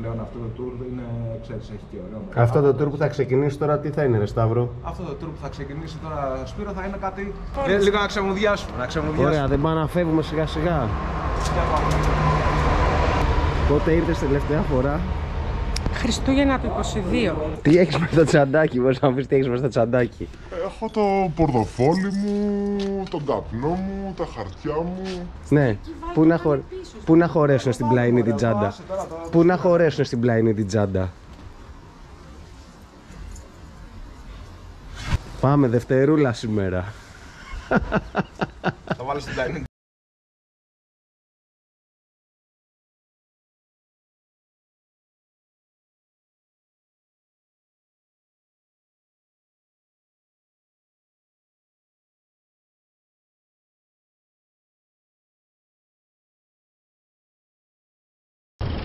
Πλέον αυτό το tour είναι, ξέρεις, έχει και ωραίο. Αυτό το tour που θα ξεκινήσει τώρα, τι θα είναι, ρε Σταύρο? Αυτό το tour που θα ξεκινήσει τώρα, Σπύρο, θα είναι κάτι. Λίγο να ξεμουδιάσουμε. Ωραία, δεν πάμε να φεύγουμε σιγά σιγά. Πότε ήρθες τελευταία φορά? Χριστούγεννα του 22. Τι έχεις με το τσαντάκι, μπορείς να πεις τι έχεις με το τσαντάκι? Έχω το πορτοφόλι μου, τον καπνό μου, τα χαρτιά μου. Ναι, πού να χωρέσουν στην πλαϊνή την τσάντα? Πού να χωρέσουν στην πλαϊνή την τσάντα? Πάμε Δευτερούλα σήμερα. Θα βάλω στην πλαϊνή.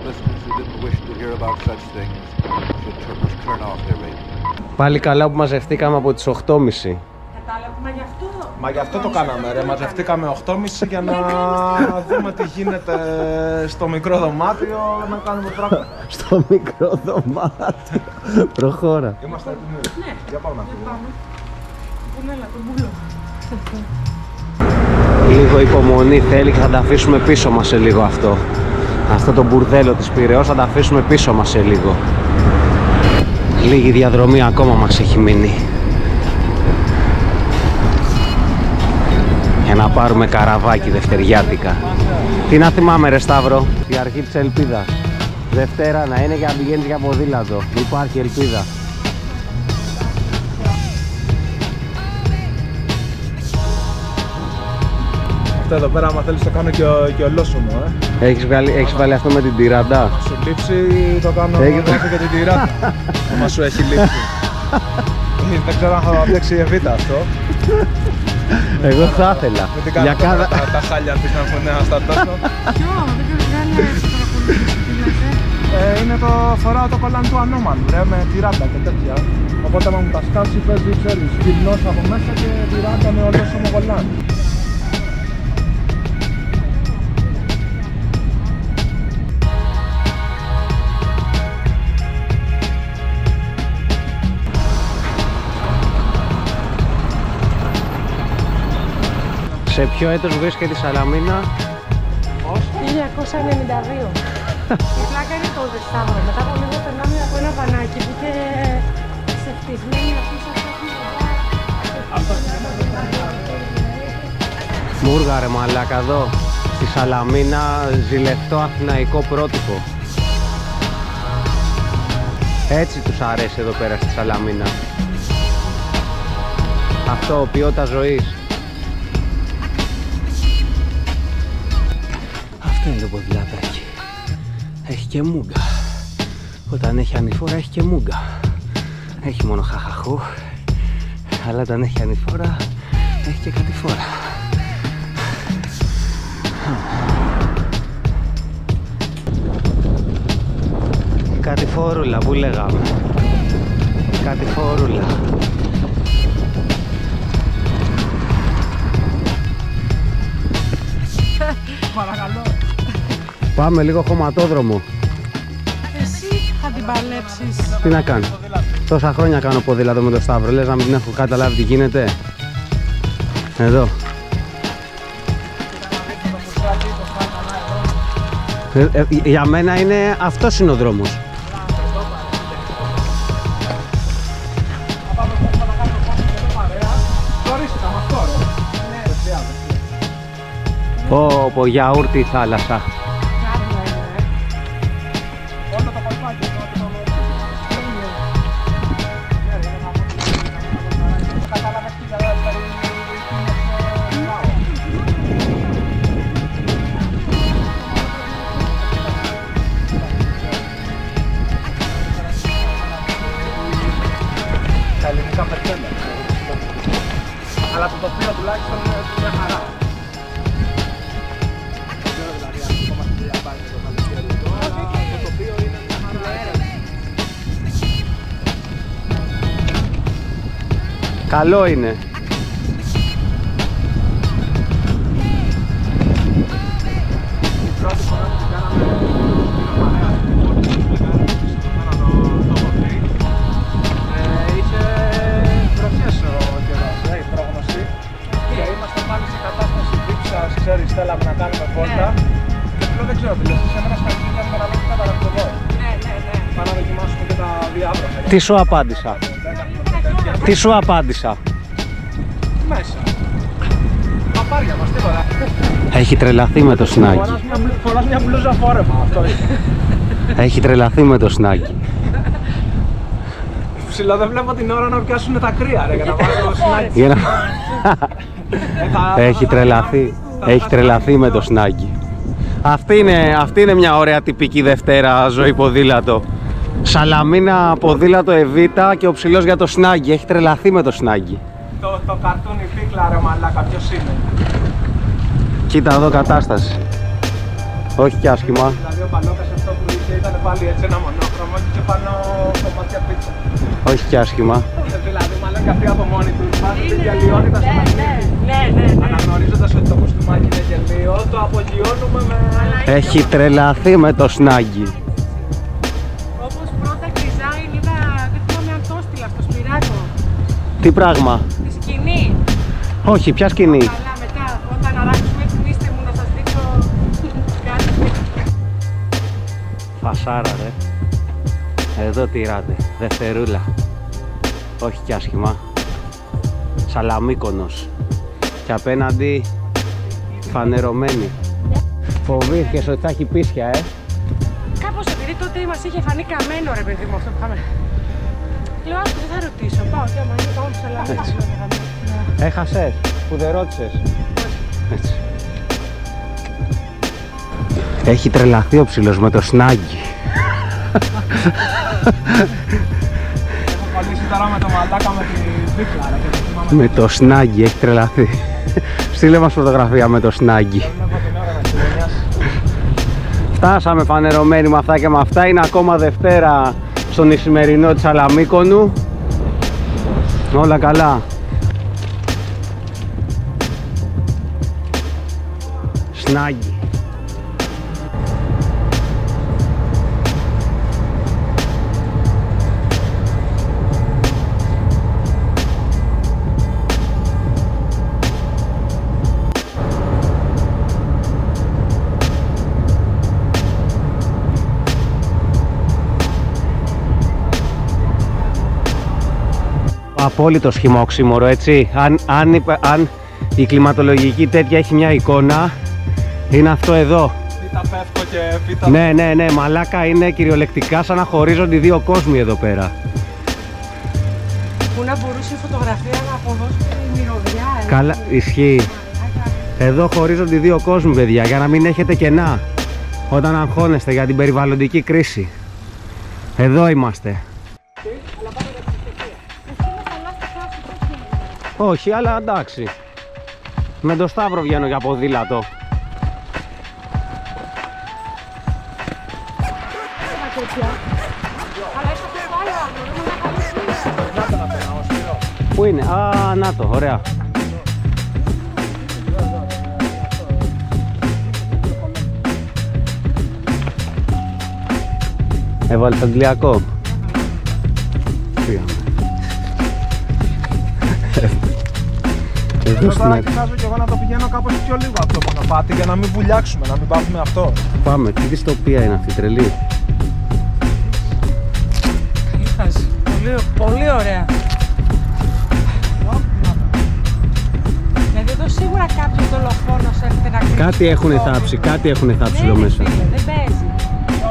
Listeners who didn't wish to hear about such things should turn off their radio. Πάλι καλά που μαζευτήκαμε από τις 8.30. Κατάλαβα, μα γι' αυτό. Μα γι' αυτό το κάναμε, ρε. Μαζευτήκαμε 8.30 για να δούμε τι γίνεται στο μικρό δωμάτιο, να κάνουμε πράγματα. Στο μικρό δωμάτιο. Προχώρα. Είμαστε έτοιμοι. Ναι. Για πάμε να φύγουμε. Πού έλα, τον μπούλο. Λίγο υπομονή θέλει και θα τα αφήσουμε πίσω μας σε λίγο αυτό. Αυτό το μπουρδέλο της Πειραιώς θα τα αφήσουμε πίσω μας σε λίγο. Λίγη διαδρομή ακόμα μας έχει μείνει. Για να πάρουμε καραβάκι δευτεριάτικα. Τι να θυμάμαι, ρε Σταύρο? Η αρχή της ελπίδας. Δευτέρα να είναι για να πηγαίνεις για ποδήλατο. Υπάρχει ελπίδα. Αυτό εδώ πέρα, άμα θέλεις το κάνω και ολόσωμο, Έχεις βάλει αυτό με την τυράντα? Σου λείψει, το κάνω και την τυράντα. Άμα σου έχει λείψει. Δεν ξέρω αν θα αντέξει η Εβίτα αυτό. Εγώ θα ήθελα. Μην την κάνω τα χάλια της να έχουν ένα στα τόσο. Ποιο, δεν ξέρω τι Είναι το φοράω το κολλάν του ανώμαλου, ρε, με τυράντα και τέτοια. Οπότε άμα μου τα σκάσει παίζει, ξέρεις, γυμνός από μέσα και τυράντα με ολόσωμο κολλάν. Σε ποιο έτος βρίσκεται η Σαλαμίνα? 1992. Η πλάκα είναι το Δεσταύρο. Μετά από λίγο περνάμε από ένα βανάκι που είχε ξεφτισμένη αυτή σε Μούργα ρε μαλάκα εδώ. Στη Σαλαμίνα ζηλευτό αθηναϊκό πρότυπο. Έτσι τους αρέσει εδώ πέρα στη Σαλαμίνα. Αυτό, ποιότητα ζωής. Αυτό είναι το ποδηλατάκι. Έχει και μούγκα. Όταν έχει ανηφόρα έχει και μούγκα. Έχει μόνο χαχαχού. Αλλά όταν έχει ανηφόρα έχει και κατηφόρα. Κατηφόρουλα που λέγαμε. Κατηφόρουλα. Παρακαλώ. Πάμε λίγο χωματόδρομο. Εσύ θα την παλέψεις. Τι να κάνω. Τόσα χρόνια κάνω ποδήλατο με το Σταύρο. Λες να μην έχω καταλάβει τι γίνεται. Εδώ. Για μένα είναι αυτός είναι ο δρόμος. Πω γιαούρτι η θάλασσα. Τα ελληνικά πετέλα. Αλλά το τοπίο τουλάχιστον είναι μια χαρά. Καλό είναι. Τι σου απάντησα? Τι σου απάντησα? Μέσα. Παπάρια μας, τίποτα. Έχει τρελαθεί με το σνάκι. Φοράς μια μπλούζα φόρεμα, αυτό είναι. Έχει τρελαθεί με το σνάκι. Ψηλά δεν βλέπω την ώρα να πιάσουν τα κρύα ρε, για να βάζω σνάκι. Για να... Έχει τρελαθεί με το σνάκι. Αυτή είναι μια ωραία τυπική Δευτέρα ζωή ποδήλατο. Σαλαμίνα, ποδήλατο Εβίτα και ο ψηλός για το σνάκι. Έχει τρελαθεί με το σνάκι. Το καρτούνι πίκλα ρε μαλάκα, ποιος είναι? Κοίτα εδώ κατάσταση. Όχι κι άσχημα. Δηλαδή ο Μπαλόκας αυτό που είχε ήταν πάλι έτσι ένα μονόχρωμο και πάνω κομμάτια πίτσα. Όχι κι άσχημα. Δηλαδή μαλάκα αυτή από μόνη του βάζει την γελιότητα στο παιχνίδι. Ναι. Αναγνωρίζοντας ότι το κουστούμάκι είναι γελίο, το απογειώνουμε με... Έχει τρελαθεί με το σνάκι. Όπως πρώτα design είδα, δεν θυμάμαι αν το έστειλα στο Σπυράκο. Τι πράγμα? Τη σκηνή. Όχι, ποια σκηνή? Καλά, μετά όταν αράξουμε την είστε μου να σας δείξω κάτι. Φασάρα ρε. Εδώ τυράτε. Δευτερούλα. Όχι κι άσχημα. Σαλαμίκονος. Και απέναντι φανερωμένη. Φοβήθηκες ότι θα έχει πίσια, Κάπως επειδή τότε μας είχε φανεί καμένο ρε παιδί μου αυτό που είχαμε. Λέω άστο δεν θα ρωτήσω, πάω και άμα είναι πάω σε Ελλάδα. Έχασες, που δεν ρώτησες. Έτσι. Έχει τρελαθεί ο ψηλός με το σνάκι. Έχω κολλήσει τώρα με το μαλάκα με την πίκλα ρε. Με το σνάκι έχει τρελαθεί. Στείλε μας φωτογραφία με το σνάκι. Φτάσαμε φανερωμένοι με αυτά και με αυτά. Είναι ακόμα Δευτέρα στον Ισημερινό της Σαλαμίκονου. Όλα καλά. Σνάκι. Απόλυτο σχημόξιμορο, έτσι. Αν η κλιματολογική τέτοια έχει μια εικόνα, είναι αυτό εδώ. Πίτα πέφτω και πίτα... Ναι, μαλάκα, είναι κυριολεκτικά σαν να χωρίζονται οι δύο κόσμοι εδώ πέρα. Πού να μπορούσε η φωτογραφία να αποδώσει τη μυρωδιά. Καλά, ισχύει. Εδώ χωρίζονται οι δύο κόσμοι, παιδιά, για να μην έχετε κενά όταν αγχώνεστε για την περιβαλλοντική κρίση. Εδώ είμαστε. Όχι, αλλά εντάξει. Με το Σταύρο βγαίνω για ποδήλατο. Πού είναι? Α, να το, ωραία. Έβαλες αγγλιακό. Τώρα κοιτάζω και εγώ να το πηγαίνω κάπως πιο λίγο από το μονοπάτι για να μην βουλιάξουμε, να μην πάθουμε αυτό. Πάμε, τι δυστοπία είναι αυτή, τρελή. Καλή φάση. Πολύ ωραία. Δηλαδή εδώ σίγουρα κάποιος δολοφόνος έρχεται να κρύψει. Κάτι έχουν θάψει εδώ μέσα. Δεν παίζει.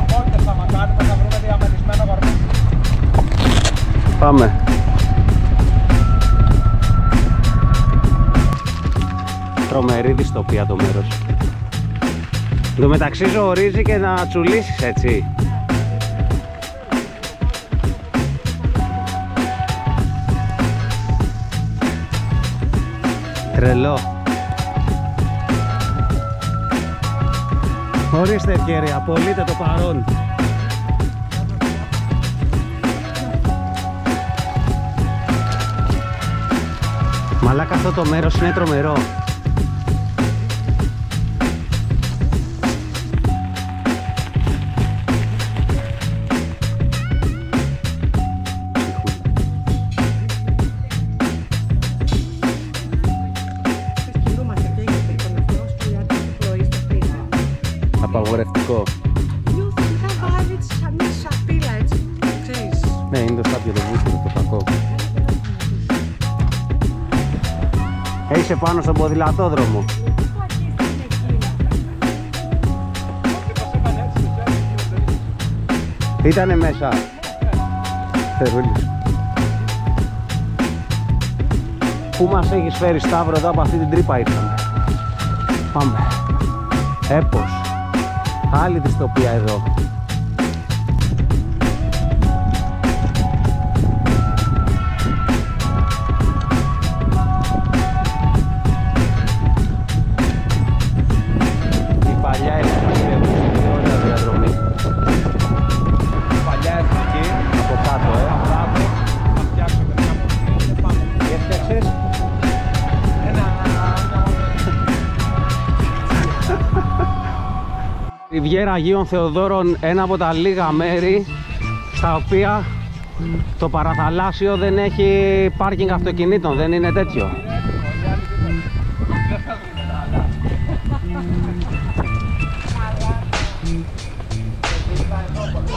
Οπότε θα μακάρι θα βρούμε διαμερισμένο βαρμό. Πάμε. Τρομερή δυστοπία το μέρος. Εν τω μεταξύ ζορίζει και να τσουλήσεις, έτσι. Τρελό. Ορίστε ευκαιρία, απολύτε το παρόν. Μαλάκα, αυτό το μέρος είναι τρομερό. Απαγορευτικό. Νιώθω ότι θα βάλει σαν μια σαπίλα, έτσι. Ξέρεις. Ναι, είναι το σάπιο το είσαι πάνω στον ποδηλατόδρομο. Ήτανε μέσα. Θερούλης. Πού μας έχεις φέρει, Σταύρο? Εδώ από αυτή την τρύπα ήρθαμε. Πάμε. Έπος. Άλλη δυστοπία εδώ. Η παλιά εθνική διαδρομή. Παλιά εθνική. Από κάτω, Θα φτιάξουμε μια μορφή. Πάμε. Τι έφτιαξες? Ριβιέρα Αγίων Θεοδόρων, ένα από τα λίγα μέρη στα οποία το παραθαλάσσιο δεν έχει πάρκινγκ αυτοκινήτων, δεν είναι τέτοιο.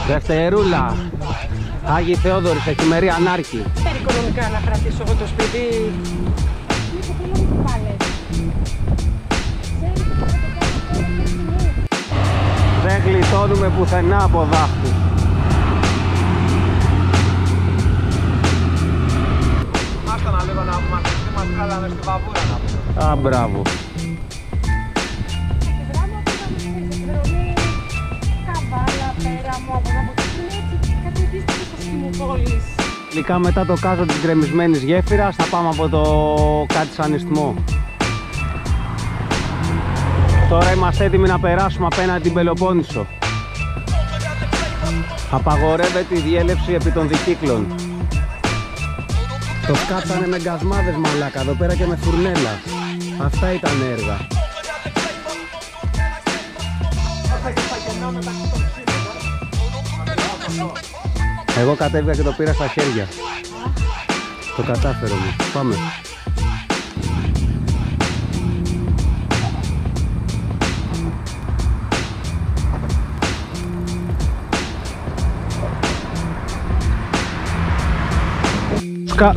Δευτερούλα, Άγιοι Θεόδωρης, Εφημερία Ανάρκη. Οικονομικά να κρατήσω εγώ το σπίτι. Δεν γλιτώνουμε πουθενά από δάχτυλο. Άστα να λίγο να μας βγάλαμε στη βαβούρα να πούμε. Α, μπράβο. Τελικά μετά το κάζο της γκρεμισμένης γέφυρας θα πάμε από το κάτι σαν ισθμό. Τώρα είμαστε έτοιμοι να περάσουμε απέναντι την Πελοπόννησο. Απαγορεύεται η διέλευση επί των δικύκλων. Το σκάψανε με γκασμάδες, μαλάκα, εδώ πέρα και με φουρνέλα. Αυτά ήταν έργα. Εγώ κατέβηκα και το πήρα στα χέρια. Το κατάφερε μου. Πάμε.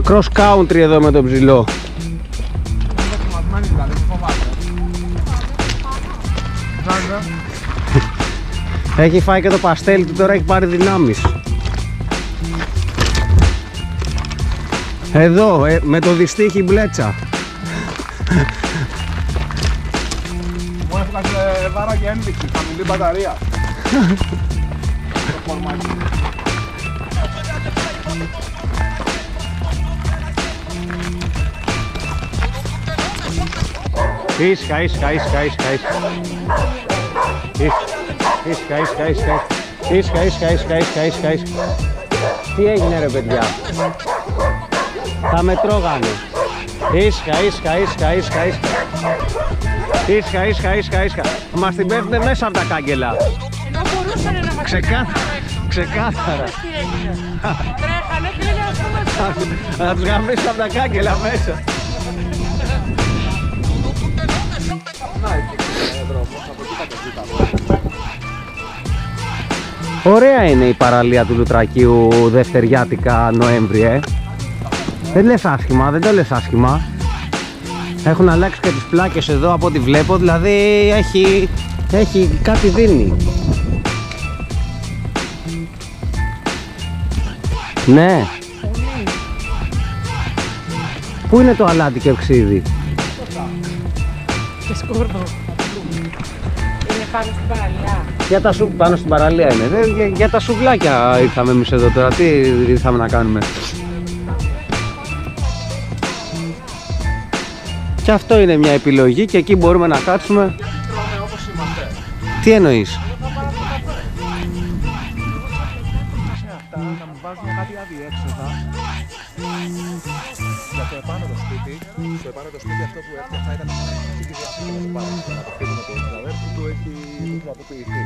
Cross country εδώ με τον ψηλό. Έχει φάει και το παστέλι του, τώρα έχει πάρει δυνάμεις. Εδώ, με το δυστύχη μπλέτσα. Μου έφυγα βάρα και ένδειξη, χαμηλή μπαταρία. Το φορμάκι. Ίσχα, ίσχα, ίσχα, ίσχα, ίσχα. Ίσχα, ίσχα, ίσχα. Ίσχα, ίσχα, ίσχα, ίσχα, ίσχα, ίσχα. Τι έγινε ρε παιδιά? Θα με τρώγανε. Ίσχα, ίσχα, ίσχα, ίσχα, ίσχα. Ίσχα, ίσχα, ίσχα, ίσχα. Μας την πέφτουνε μέσα από τα κάγκελα. Ενώ μπορούσανε να μας Ξεκάθαρα. τρέχανε και είναι αυτό. Να τους γαμίσω από τα κάγκελα μέσα. Ωραία είναι η παραλία του Λουτρακίου δευτεριάτικα Νοέμβρη, Δεν λες άσχημα, δεν το λες άσχημα. Έχουν αλλάξει και τις πλάκες εδώ από ό,τι βλέπω, δηλαδή έχει κάτι δίνει. Ναι. Πού είναι το αλάτι και οξύδι? Και σκούρδο. Είναι πάνω στην παραλία. Πάνω στην παραλία είναι. Για τα σουβλάκια ήρθαμε εμείς εδώ τώρα. Τι ήρθαμε να κάνουμε? Και αυτό είναι μια επιλογή και εκεί μπορούμε να κάτσουμε. Τρώμε όπως είμαστε. Τι εννοείς? Αυτά να μου βάζουν κάτι αδιέξοδα για το επάνω το σπίτι. Το επάνω το σπίτι αυτό που έφτιαχα ήταν ένα σπίτι διαστήμα το πάνω. Να το φύγουμε το συναδέρφου του έχει τροποποιηθεί.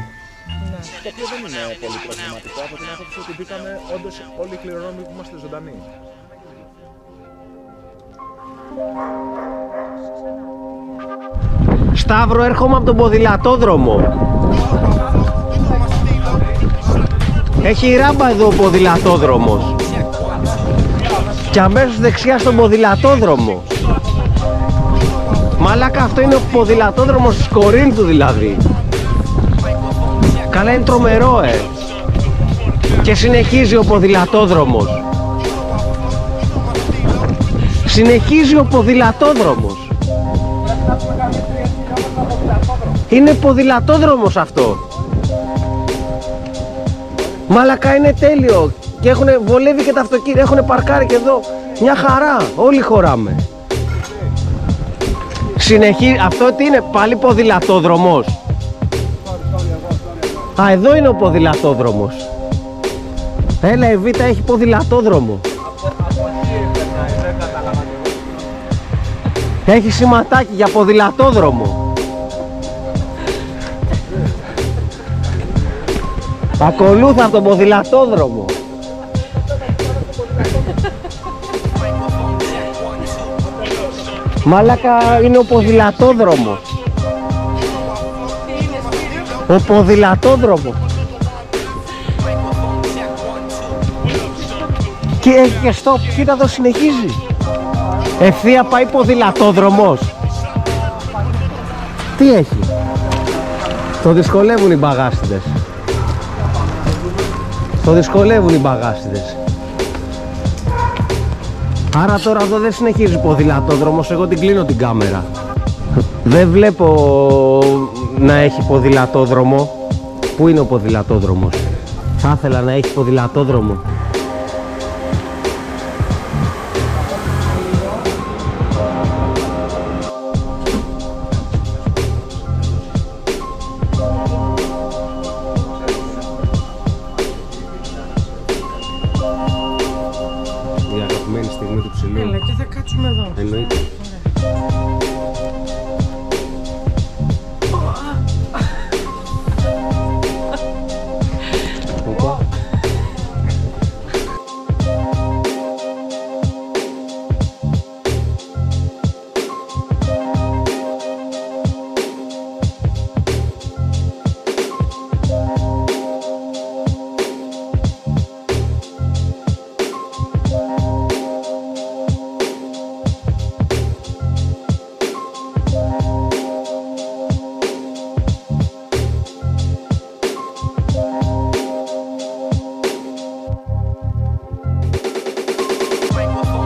Το οποίο δεν είναι πολύ προβληματικό από την άποψη ότι μπήκαμε όντως όλοι οι κληρονόμοι που είμαστε ζωντανοί. Σταύρο, έρχομαι από τον ποδηλατόδρομο. Έχει ράμπα εδώ ο ποδηλατόδρομος. Και αμέσως δεξιά στον ποδηλατόδρομο. Μαλάκα, αυτό είναι ο ποδηλατόδρομος της Κορίνθου δηλαδή. Καλά, είναι τρομερό, Και συνεχίζει ο ποδηλατόδρομος. Συνεχίζει ο ποδηλατόδρομος. Είναι ποδηλατόδρομος αυτό. Μαλάκα, είναι τέλειο. Και βολεύει και τα αυτοκίνητα. Έχουν παρκάρει και εδώ. Μια χαρά. Όλοι χωράμε. Αυτό τι είναι, πάλι ποδηλατόδρομος? Α, εδώ είναι ο ποδηλατόδρομος. Έλα, η Β' έχει ποδηλατόδρομο. Έχει σηματάκι για ποδηλατόδρομο. Ακολούθα τον ποδηλατόδρομο. Μαλάκα, είναι ο ποδηλατόδρομος. Ο ποδηλατόδρομος. Και έχει και stop. Κοίτα εδώ, συνεχίζει. Ευθεία πάει ποδηλατόδρομος. Τι έχει? Το δυσκολεύουν οι μπαγάσιδες. Το δυσκολεύουν οι μπαγάσιδες. Άρα τώρα εδώ δεν συνεχίζει ποδηλατόδρομος, εγώ την κλείνω την κάμερα. Δεν βλέπω να έχει ποδηλατόδρομο. Πού είναι ο ποδηλατόδρομος? Θα ήθελα να έχει ποδηλατόδρομο. Η αγαπημένη στιγμή του ψηλού. Έλα, και θα κάτσουμε εδώ. Εννοείται. Microphone